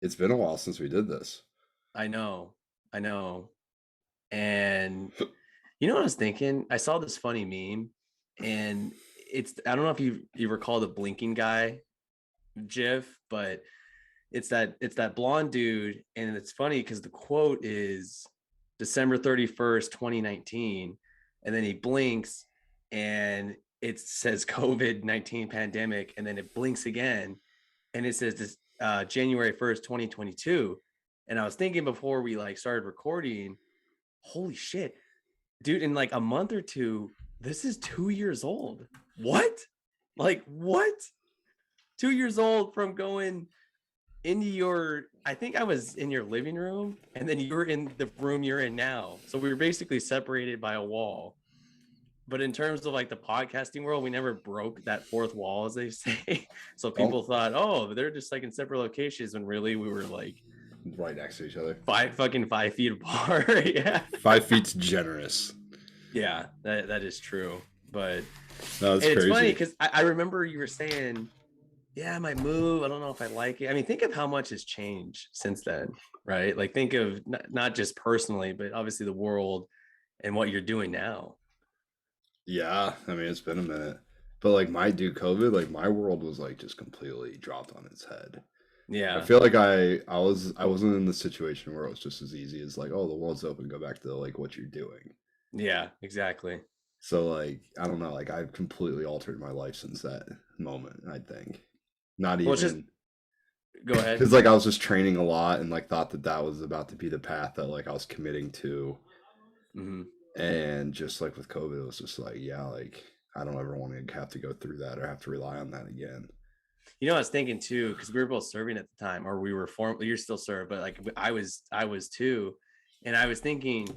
It's been a while since we did this. I know. I know. And you know what I was thinking? I saw this funny meme and I don't know if you recall the blinking guy GIF, but it's that blonde dude. And it's funny because the quote is December 31st, 2019. And then he blinks and it says COVID-19 pandemic. And then it blinks again and it says this January 1st, 2022. And I was thinking before we like started recording, holy shit, dude, in like a month or two, this is 2 years old. What? Like what? 2 years old from going into I think I was in your living room and then you were in the room you're in now. So we were basically separated by a wall. But in terms of like the podcasting world, we never broke that fourth wall, as they say. So Oh, people thought, oh, they're just like in separate locations when really we were like right next to each other. 5 feet apart. Yeah. 5 feet's generous. Yeah, that is true. But No, that's and it's funny crazy. because I remember you were saying, yeah, I might move. I don't know if I like it. I mean, think of how much has changed since then, right? Like think of not just personally, but obviously the world and what you're doing now. Yeah, I mean it's been a minute, but like my dude, COVID, like my world was like just completely dropped on its head. I Yeah. feel like I wasn't in the situation where it was just as easy as like, oh, the world's open, go back to like what you're doing. Yeah, exactly. So like I don't know, like I've completely altered my life since that moment. I think not Well, it's just even go ahead. because like I was just training a lot and like thought that that was about to be the path that like I was committing to, Hmm. and just like with COVID, it was just like yeah, like I don't ever want to have to go through that or have to rely on that again. You know, I was thinking too, because we were both serving at the time, or we were you're still served, but like I was too. And I was thinking,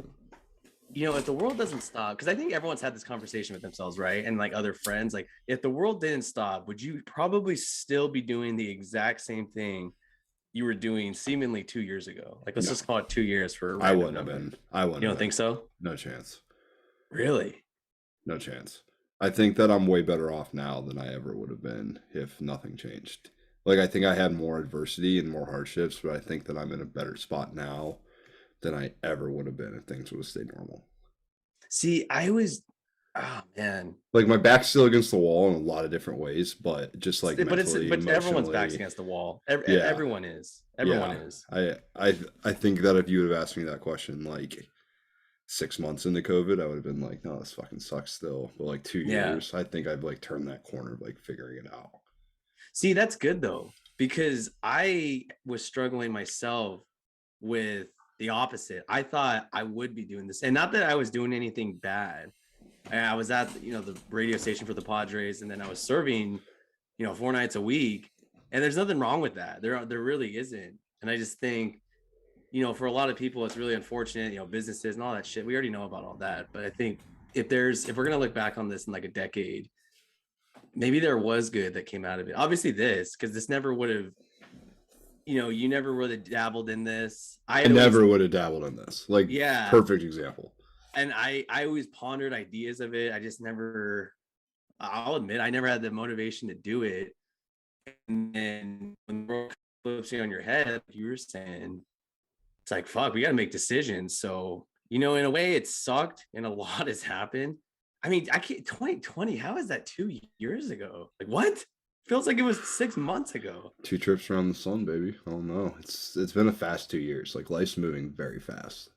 if the world doesn't stop, because I think everyone's had this conversation with themselves, right? And like other friends, like if the world didn't stop, would you probably still be doing the exact same thing you were doing seemingly 2 years ago? Like, let's No, just call it 2 years for a I random wouldn't have number. been. I wouldn't You have don't think been. so? No chance. Really? No chance. I think that I'm way better off now than I ever would have been if nothing changed. Like I think I had more adversity and more hardships, but I think that I'm in a better spot now than I ever would have been if things would have stayed normal. See, oh man. Like my back's still against the wall in a lot of different ways, but just like But it's mentally, but everyone's backs emotionally, against the wall. yeah, Everyone is. Everyone yeah. is. I think that if you would have asked me that question like 6 months into COVID, I would have been like, no, this fucking sucks still. But like two Yeah. years, I think I've like turned that corner of like figuring it out. See, that's good though, because I was struggling myself with the opposite. I thought I would be doing this, and not that I was doing anything bad. I was at the radio station for the Padres, and then I was serving 4 nights a week, and there's nothing wrong with that. There really isn't. And I just think for a lot of people it's really unfortunate, businesses and all that shit. We already know about all that, but I think if we're gonna look back on this in like a decade, maybe there was good that came out of it. Obviously this, because this never would have, you never would have dabbled in this. I I had always, never would have dabbled in this. Like, yeah. perfect example. And I always pondered ideas of it. I just never, I'll admit, I never had the motivation to do it. And then when the world flips you on your head, like you were saying, it's like, fuck, we got to make decisions. So, in a way it sucked and a lot has happened. I mean, I can't, 2020, how is that 2 years ago? Like, what? Feels like it was 6 months ago. 2 trips around the sun, baby. I don't know. It's been a fast 2 years. Like life's moving very fast,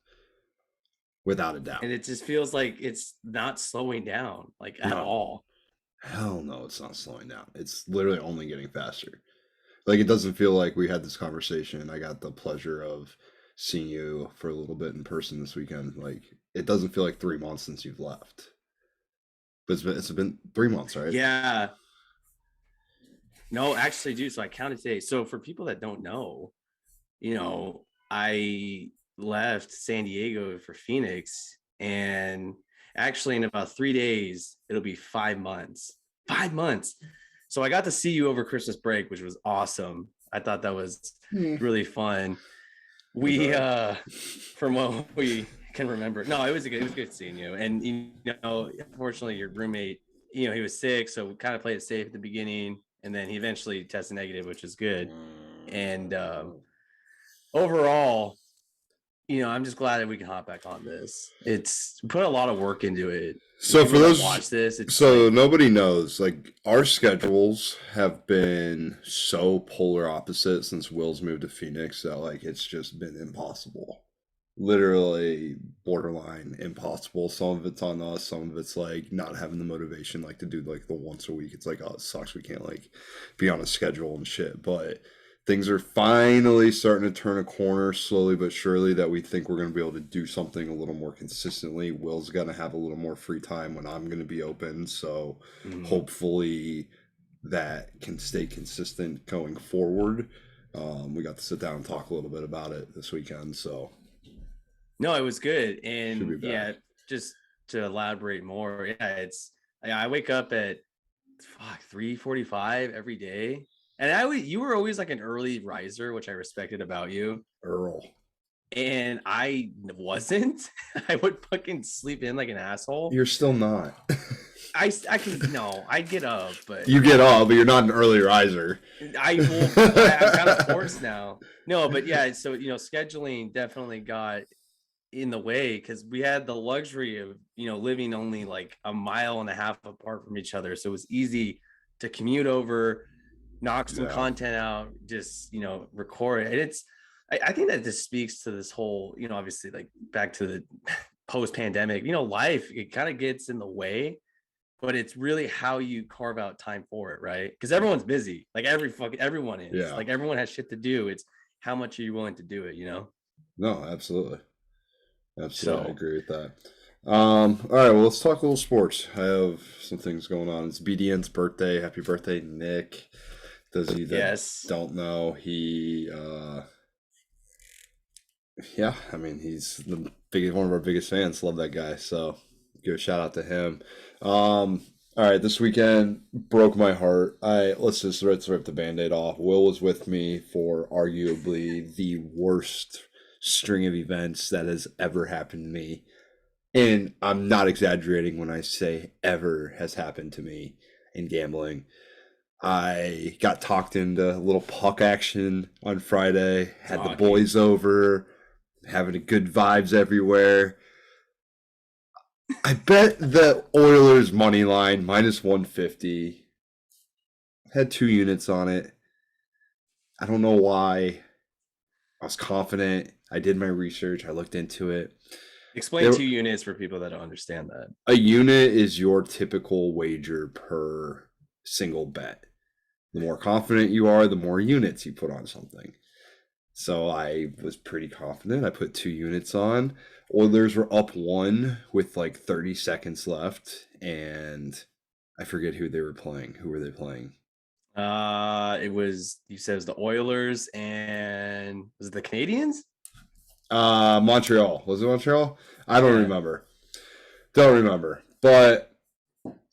without a doubt. And it just feels like it's not slowing down, like at No, all. hell no, it's not slowing down. It's literally only getting faster. Like it doesn't feel like we had this conversation. I got the pleasure of seeing you for a little bit in person this weekend. Like it doesn't feel like 3 months since you've left. But it's been 3 months, right? Yeah. No, actually, dude. So I counted today. So for people that don't know, I left San Diego for Phoenix, and actually in about 3 days, it'll be 5 months. 5 months. So I got to see you over Christmas break, which was awesome. I thought that was Hmm. really fun. That's all We right. from what we can remember, no, it was good seeing you. And unfortunately your roommate, he was sick, so we kind of played it safe at the beginning, and then he eventually tested negative, which is good. And overall, I'm just glad that we can hop back on this. It's put a lot of work into it. And So for people that those, watch this, it's so like, nobody knows, like our schedules have been so polar opposite since Will's moved to Phoenix that like it's just been impossible. Literally borderline impossible. Some of it's on us, some of it's like not having the motivation like to do like the once a week. It's like, oh, it sucks we can't like be on a schedule and shit. But things are finally starting to turn a corner slowly but surely that we think we're going to be able to do something a little more consistently. Will's going to have a little more free time when I'm going to be open. So mm. hopefully that can stay consistent going forward. We got to sit down and talk a little bit about it this weekend. So No, it was good. should be And back. yeah, just to elaborate more, yeah, I wake up at 3:45 every day. And you were always like an early riser, which I respected about you. Earl. And I wasn't. I would fucking sleep in like an asshole. You're still not. I can no, I get up, but You get up, but you're not an early riser. I'm kind of forced now. No, but yeah, so scheduling definitely got in the way because we had the luxury of living only like a mile and a half apart from each other, so it was easy to commute over, knock some Yeah. content out, just record it. And I think that this speaks to this whole obviously like back to the post-pandemic life. It kind of gets in the way, but it's really how you carve out time for it, right? Because everyone's busy, like everyone is, Yeah. like everyone has shit to do. It's how much are you willing to do it. No, absolutely. Absolutely, I So agree with that. All right, well, let's talk a little sports. I have some things going on. It's BDN's birthday. Happy birthday, Nick. Those of you that yes. don't know, yeah, I mean, he's one of our biggest fans. Love that guy. So give a shout out to him. All right, this weekend broke my heart. Let's rip the Band-Aid off. Will was with me for arguably the worst string of events that has ever happened to me. And I'm not exaggerating when I say ever has happened to me in gambling. I got talked into a little puck action on Friday, had the Talking. boys over, having a good vibes everywhere. I bet the Oilers money line minus 150. Had 2 units on it. I don't know why. I was confident. I did my research. I looked into it. Explain There, 2 units for people that don't understand that. a unit is your typical wager per single bet. The more confident you are, the more units you put on something. So I was pretty confident. I put 2 units on. Oilers were up one with like 30 seconds left, and I forget who they were playing. Who were they playing? It was, you said it was the Oilers, and was it the Canadians? Montreal. Was it Montreal? I don't Yeah, remember. Don't remember. But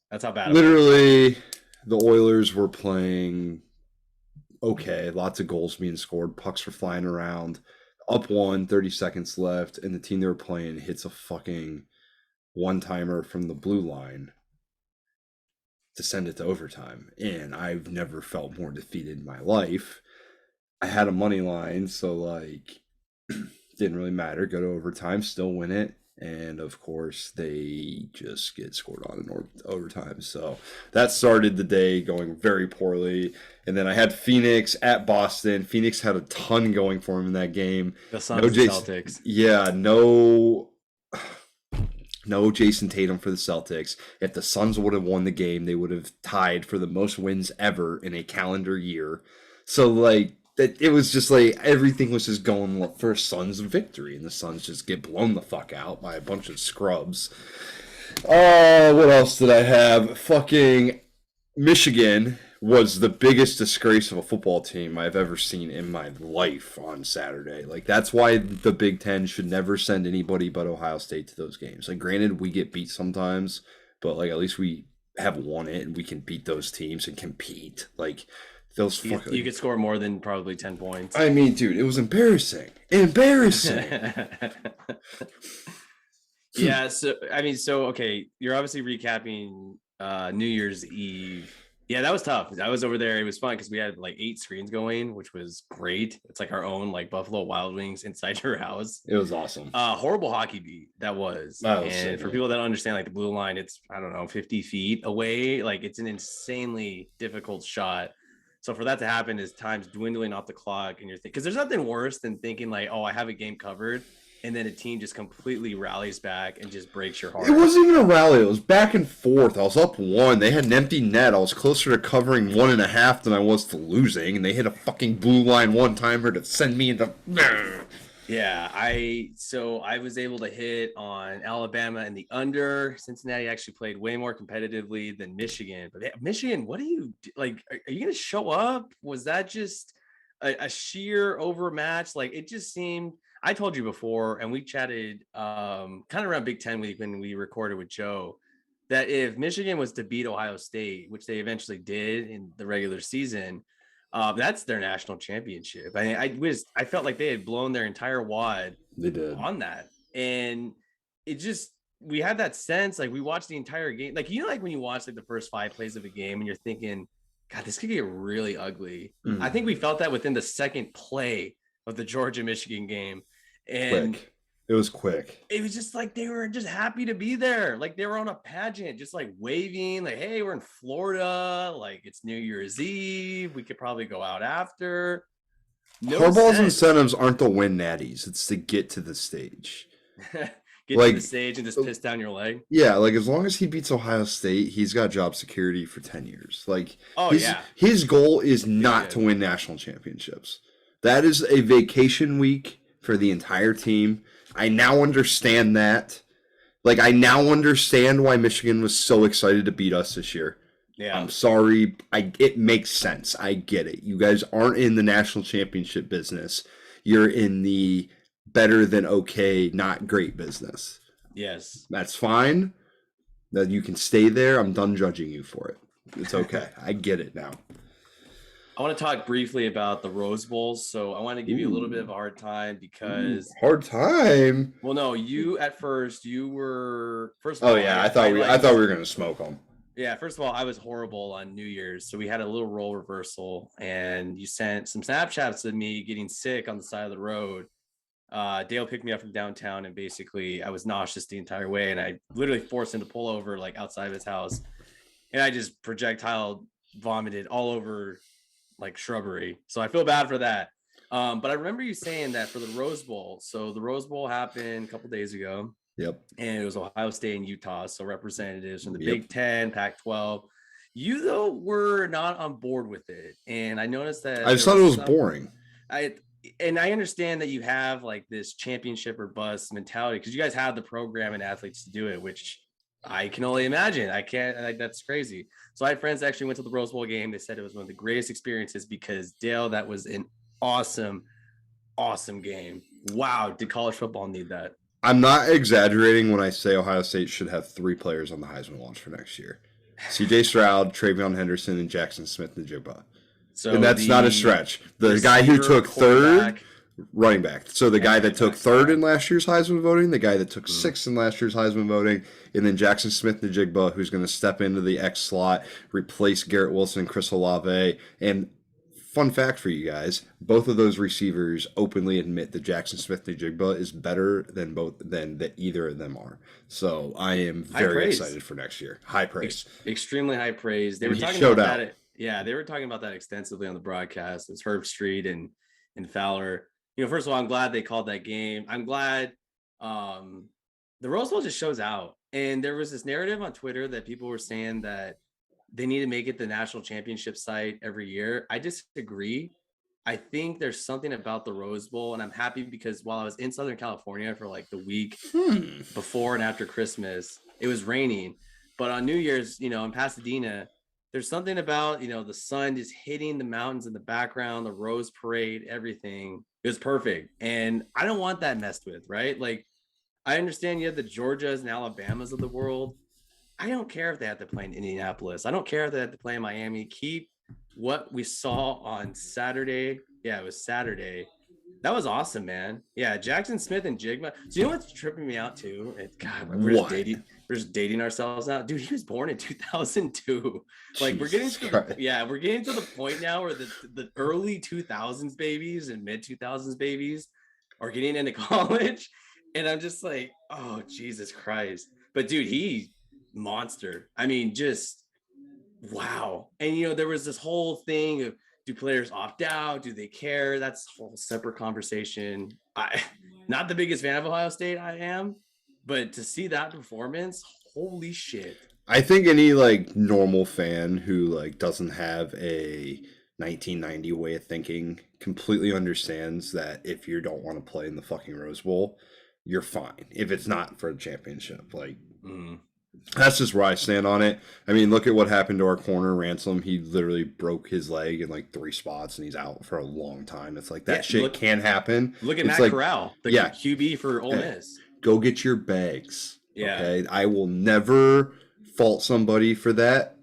that's how bad it was. literally, the Oilers were playing okay. Lots of goals being scored. Pucks were flying around. Up one, 30 seconds left, and the team they were playing hits a fucking one timer from the blue line to send it to overtime. And I've never felt more defeated in my life. I had a money line, so like didn't really matter. Go to overtime, still win it. And of course, they just get scored on in overtime. So that started the day going very poorly. And then I had Phoenix at Boston. Phoenix had a ton going for him in that game. The No Suns and Jason, Celtics. yeah, no Jason Tatum for the Celtics. If the Suns would have won the game, they would have tied for the most wins ever in a calendar year. So like it was just like everything was just going for Suns victory, and the Suns just get blown the fuck out by a bunch of scrubs. What else did I have? Fucking Michigan was the biggest disgrace of a football team I've ever seen in my life on Saturday. Like that's why the Big Ten should never send anybody but Ohio State to those games. Like granted, we get beat sometimes, but like at least we have won it and we can beat those teams and compete. Like those You fucking. could score more than probably 10 points. I mean, dude, it was embarrassing. Embarrassing. Yeah, so I mean, so okay, you're obviously recapping New Year's Eve. Yeah, that was tough. I was over there. It was fun because we had like 8 screens going, which was great. It's like our own like Buffalo Wild Wings inside your house. It was awesome. Horrible hockey beat that was. That was And for sickening. people that don't understand, like the blue line, it's I don't know, 50 feet away. Like it's an insanely difficult shot. So for that to happen is time's dwindling off the clock, and you're thinking because there's nothing worse than thinking like, oh, I have a game covered, and then a team just completely rallies back and just breaks your It heart. wasn't even a rally. It was back and forth. I was up one. They had an empty net. I was closer to covering 1.5 than I was to losing, and they hit a fucking blue line one timer to send me into. Yeah, I was able to hit on Alabama and the under. Cincinnati actually played way more competitively than Michigan. But Michigan, what do you like? Are you going to show up? Was that just a sheer overmatch? Like it just seemed. I told you before, and we chatted kind of around Big Ten week when we recorded with Joe, that if Michigan was to beat Ohio State, which they eventually did in the regular season, that's their national championship. I felt like they had blown their entire wad They did. on that, and it just we had that sense like we watched the entire game, like like when you watch like the first 5 plays of a game and you're thinking, God, this could get really ugly. I think we felt that within the second play of the Georgia Michigan game, and Quick. It was quick. it was just like they were just happy to be there. Like they were on a pageant, just like waving, like, hey, we're in Florida. Like it's New Year's Eve. We could probably go out after. No Harbaugh's sense. incentives aren't to win natties. It's to get to the stage. Get to the Like, stage and just piss down your leg. yeah, like as long as he beats Ohio State, he's got job security for 10 years. Like Oh, his yeah. his goal is Feels not to good. win national championships. That is a vacation week for the entire team. I now understand that. Like I now understand why Michigan was so excited to beat us this year. Yeah. I'm sorry. It makes sense. I get it. You guys aren't in the national championship business. You're in the better than okay, not great business. Yes. That's fine. That you can stay there. I'm done judging you for it. It's okay. I get it now. I want to talk briefly about the Rose Bowls. So I want to give you a little bit of Ooh. a hard time Ooh, because, hard time. well, no, you at first, you were, first of Oh all, yeah, your I thought highlights. we were gonna smoke them. Yeah, first of all, I was horrible on New Year's. So we had a little role reversal, and you sent some Snapchats of me getting sick on the side of the road. Dale picked me up from downtown, and basically I was nauseous the entire way, and I literally forced him to pull over like outside of his house, and I just projectile vomited all over like shrubbery. So I feel bad for that. But I remember you saying that for the Rose Bowl. So the Rose Bowl happened a couple days ago, Yep. and it was Ohio State and Utah, so representatives from the Yep. Big Ten, Pac-12. You though were not on board with it, and I noticed that I just there thought it was was some. boring. I and I understand that you have like this championship or bust mentality because you guys have the program and athletes to do it, which I can only imagine. I can't. That's crazy. So I had friends that actually went to the Rose Bowl game. They said it was one of the greatest experiences because Dale, that was an awesome, awesome game. Wow, did college football need that? I'm not exaggerating when I say Ohio State should have 3 players on the Heisman watch for next year. C.J. Stroud, Travion Henderson, and Jackson Smith-Njigba. And So that's not a the stretch. The guy who receiver, took third, quarterback, running back. So the and guy running that took back. third Yeah. in last year's Heisman voting, the guy that took sixth in last year's Heisman voting, and then Jackson Smith-Njigba, who's going to step into the X slot, replace Garrett Wilson and Chris Olave. And fun fact for you guys, both of those receivers openly admit that Jackson Smith-Njigba is better than that either of them are. So I am High very praise. excited for next year. High praise. Extremely high praise. They And were he talking showed about out. that. Yeah, they were talking about that extensively on the broadcast. It's Herb Street and Fowler. First of all, I'm glad they called that game. I'm glad the Rose Bowl just shows out. And there was this narrative on Twitter that people were saying that they need to make it the national championship site every year. I disagree. I think there's something about the Rose Bowl, and I'm happy because while I was in Southern California for like the week before and after Christmas, it was raining. But on New Year's, in Pasadena, there's something about, the sun just hitting the mountains in the background, the Rose Parade, everything. It was perfect. And I don't want that messed with, right? Like, I understand you have the Georgias and Alabamas of the world. I don't care if they have to play in Indianapolis. I don't care if they have to play in Miami. Keep what we saw on Saturday. Yeah, it was Saturday. That was awesome, man. Yeah, Jackson Smith and Jigma. So you know what's tripping me out too? God, What? we're just dating ourselves now. Dude, he was born in 2002. Like we're getting Jesus to the Christ. we're getting to the point now where the early 2000s babies and mid 2000s babies are getting into college, and I'm just like, oh Jesus Christ. But dude, he monster. I mean, just wow. And there was this whole thing of, do players opt out? Do they care? That's a whole separate conversation. I not the biggest fan of Ohio State, I am, but to see that performance, holy shit. I think any like normal fan who like doesn't have a 1990 way of thinking completely understands that if you don't want to play in the fucking Rose Bowl, you're fine. If it's not for a championship, like Mm. that's just where I stand on it. I mean, look at what happened to our corner Ransom. He literally broke his leg in like 3 spots and he's out for a long time. It's like Yeah, that shit can happen. look at It's Matt like, Corral, the yeah, QB for Ole hey, Miss. go get your bags. Yeah. Okay. I will never fault somebody for that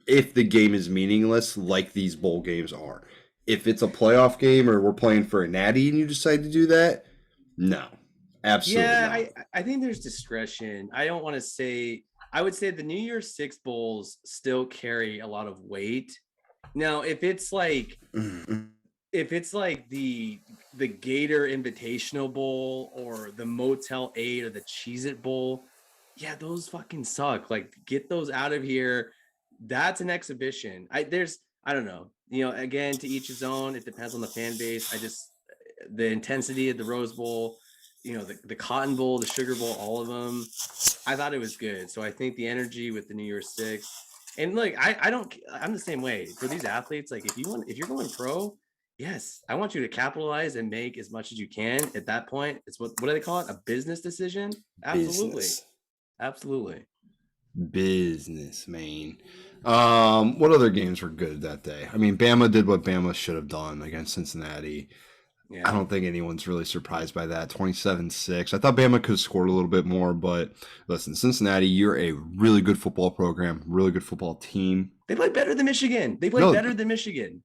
if the game is meaningless, like these bowl games are. If it's a playoff game or we're playing for a natty and you decide to do that, no, absolutely Yeah, not. I think there's discretion. I don't want to say, I would say the New Year's Six bowls still carry a lot of weight. Now, if it's like the Gator Invitational Bowl or the Motel 8 or the Cheez-It Bowl, yeah, those fucking suck. Like, get those out of here. That's an exhibition. I don't know. Again, to each his own. It depends on the fan base. The intensity of the Rose Bowl, the Cotton Bowl, the Sugar Bowl, all of them. I thought it was good. So I think the energy with the New Year's Six, and look, I'm the same way for these athletes. Like if you're going pro, yes, I want you to capitalize and make as much as you can. At that point, it's what do they call it? A business decision? Absolutely. Business. Absolutely. Business, man. What other games were good that day? I mean, Bama did what Bama should have done against Cincinnati. I Yeah. don't think anyone's really surprised by that. 27-6. I thought Bama could have scored a little bit more, but listen, Cincinnati, you're a really good football program, really good football team. They played better than Michigan. They played No, better than Michigan.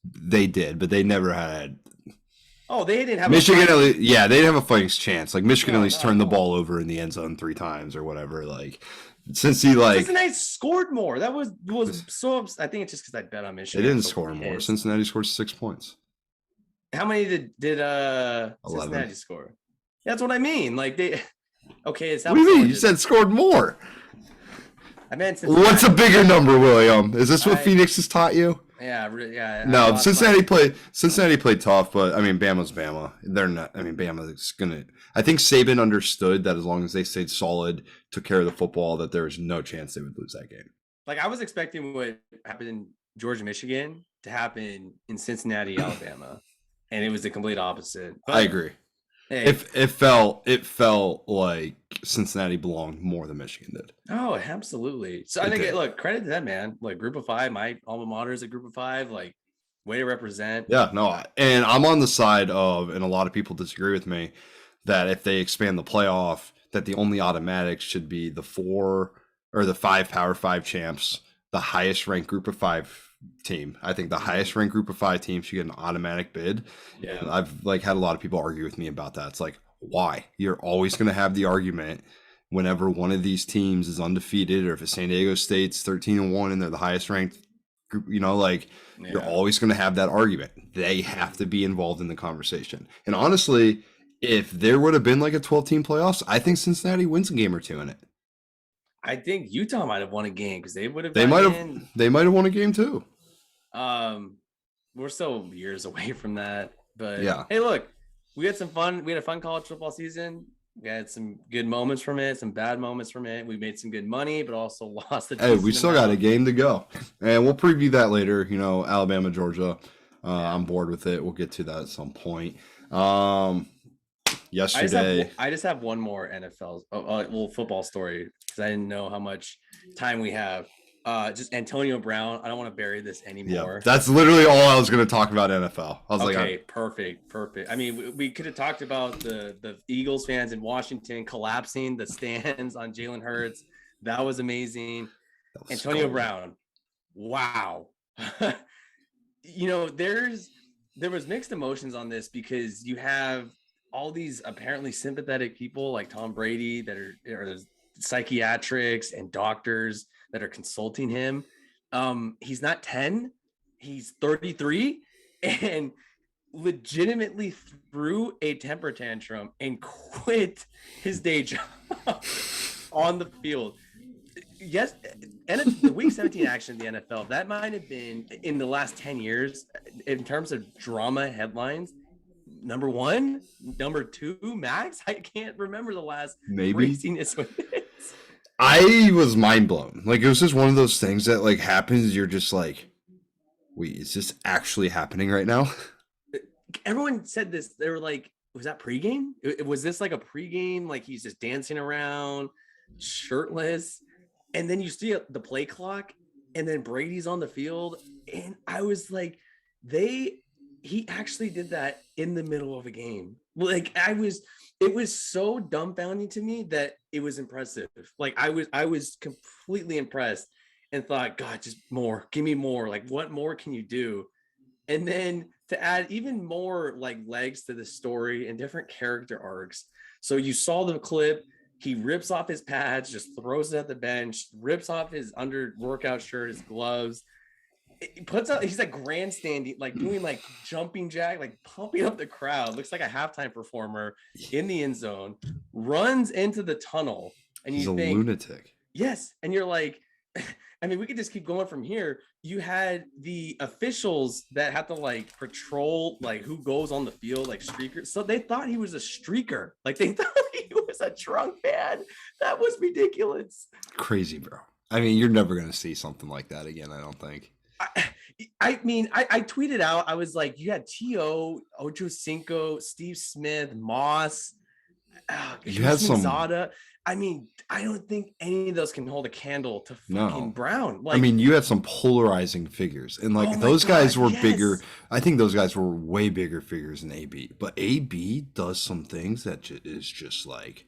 they did, but they never had Oh, they didn't have a Michigan. At fighting. least, yeah, they didn't have a fighting chance. Like Michigan at No, least not at turned the all. ball over in the end zone 3 times or whatever. Like since he like Cincinnati scored more. That was so. I think it's just because I bet on they Michigan. I'm didn't so score more. pissed. Cincinnati scored 6 points. How many did 11. Cincinnati score? That's what I mean. Like they okay, it's What do you mean? You just said scored more. I meant Cincinnati. What's a bigger number, William? Is this what I Phoenix has taught you? yeah. I No, lost my Cincinnati played tough, but I mean Bama's Bama. They're not. I mean Bama's gonna. I think Saban understood that as long as they stayed solid, took care of the football, that there was no chance they would lose that game. like I was expecting what happened in Georgia, Michigan to happen in Cincinnati, Alabama, and it was the complete opposite. I But agree. hey, It felt like Cincinnati belonged more than Michigan did. oh, absolutely. So I It think did. look, credit to them, man. Like Group of Five, my alma mater is a Group of Five. Like way to represent. Yeah, no, and I'm on the side of, and a lot of people disagree with me, that if they expand the playoff, that the only automatics should be the 4 or the 5 Power Five champs, the highest ranked Group of Five team. I think the highest ranked Group of Five team should get an automatic bid. Yeah. And I've like had a lot of people argue with me about that. It's like, why? You're always going to have the argument whenever one of these teams is undefeated, or if it's San Diego State's 13-1 and they're the highest ranked group, like you're always going to have that argument. They have to be involved in the conversation. And honestly, if there would have been like a 12-team playoffs, I think Cincinnati wins a game or two in it. I think Utah might have won a game because they would have They gotten might have in. they might have won a game too. We're still years away from that. But Yeah. hey, look, we had some fun. We had a fun college football season. We had some good moments from it, some bad moments from it. We made some good money, but also lost the. Hey, we still got a game to go, and we'll preview that later. Alabama, Georgia. I'm bored with it. We'll get to that at some point. Yesterday, I just have one more NFL, football story because I didn't know how much time we have. Just Antonio Brown. I don't want to bury this anymore. that's literally all I was going to talk about NFL. I was Okay, like, perfect. I mean, we could have talked about the Eagles fans in Washington collapsing the stands on Jalen Hurts. That was amazing. that was Antonio cold. Brown. Wow. There's there was mixed emotions on this because you have all these apparently sympathetic people like Tom Brady that are psychiatrics and doctors that are consulting him. He's not 10, he's 33, and legitimately threw a temper tantrum and quit his day job on the field. Yes, and the week 17 action in the NFL, that might have been in the last 10 years in terms of drama headlines. Number one, number two, max. I can't remember the last Maybe. craziness with it. I was mind blown. Like it was just one of those things that like happens. You're just like, wait, is this actually happening right now? Everyone said this. They were like, was that pregame? Was this like a pregame? Like he's just dancing around, shirtless, and then you see the play clock, and then Brady's on the field, and I was like, he actually did that in the middle of a game. Like it was so dumbfounding to me that it was impressive. Like I was completely impressed and thought, God, just more, give me more. Like what more can you do? And then to add even more like legs to the story and different character arcs. So you saw the clip, he rips off his pads, just throws it at the bench, rips off his under workout shirt, his gloves. He puts out, he's like grandstanding, like doing like jumping jack, like pumping up the crowd. Looks like a halftime performer in the end zone, runs into the tunnel. And He's you a think, lunatic. yes. And you're like, I mean, we could just keep going from here. You had the officials that have to like patrol like who goes on the field, like streakers. So they thought he was a streaker. Like they thought he was a drunk man. That was ridiculous. Crazy, bro. I mean, you're never gonna see something like that again. I don't think. I, I mean, I tweeted out, I was like, you had T.O., Ocho Cinco, Steve Smith, Moss, You had Usman some. Zada. I mean, I don't think any of those can hold a candle to fucking No. Brown. I Like, mean, you had some polarizing figures, and oh like my those God, guys were bigger. yes. I think those guys were way bigger figures than AB. But AB does some things that is just like,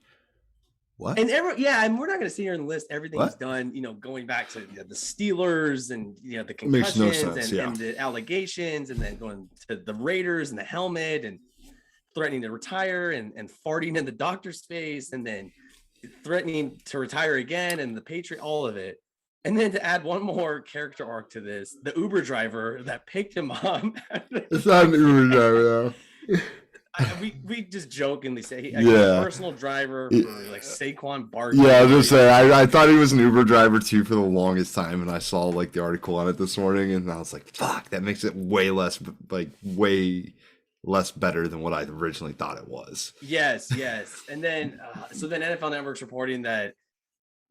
what? And yeah, and we're not going to sit here and list everything he's What? done, going back to the Steelers and, the It makes no concussions sense. Yeah. and the allegations, and then going to the Raiders and the helmet and threatening to retire and farting in the doctor's face and then threatening to retire again and the Patriot, all of it. And then to add one more character arc to this, the Uber driver that picked him up. It's not an Uber driver though. We just jokingly say like a Yeah. personal driver Yeah. for like Saquon Yeah, I was Barkley. just saying, I thought he was an Uber driver too for the longest time, and I saw like the article on it this morning, and I was like, "Fuck, that makes it way less better than what I originally thought it was." Yes, yes. And then so then NFL Network's reporting that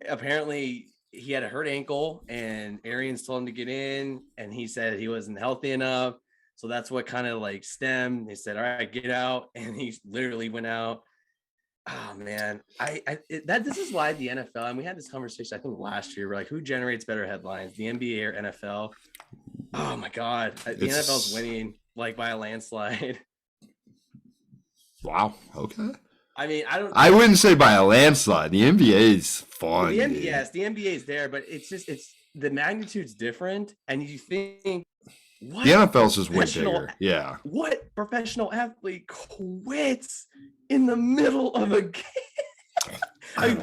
apparently he had a hurt ankle and Arians told him to get in and he said he wasn't healthy enough. So that's what kind of like stemmed. They said, all right, get out. And he literally went out. Oh man, this is why the NFL, and we had this conversation, I think last year, we're like, who generates better headlines, the NBA or NFL? Oh my God, the NFL's winning like by a landslide. Wow. Okay. I mean, I wouldn't say by a landslide. The NBA is well, fun, dude. yes, the NBA is there, but it's the magnitude's different, and you think what The NFL's just way bigger. Yeah. What professional athlete quits in the middle of a game? I mean,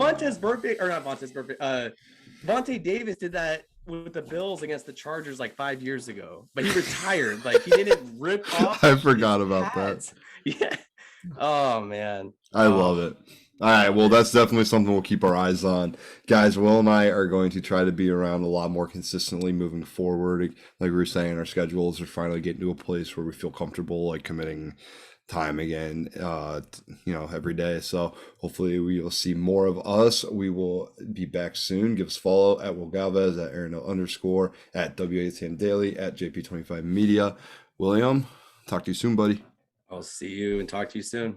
Vontae Davis did that with the Bills against the Chargers like 5 years ago, but he retired. Like he didn't rip off. I forgot about pads. that. Yeah. Oh man. I love it. All right, well, that's definitely something we'll keep our eyes on. Guys, Will and I are going to try to be around a lot more consistently moving forward. Like we were saying, our schedules are finally getting to a place where we feel comfortable, like committing time again, every day. So hopefully we will see more of us. We will be back soon. Give us a follow at Will Galvez, at Aaron _, at wotmdaily, at JP25 Media. William, talk to you soon, buddy. I'll see you and talk to you soon.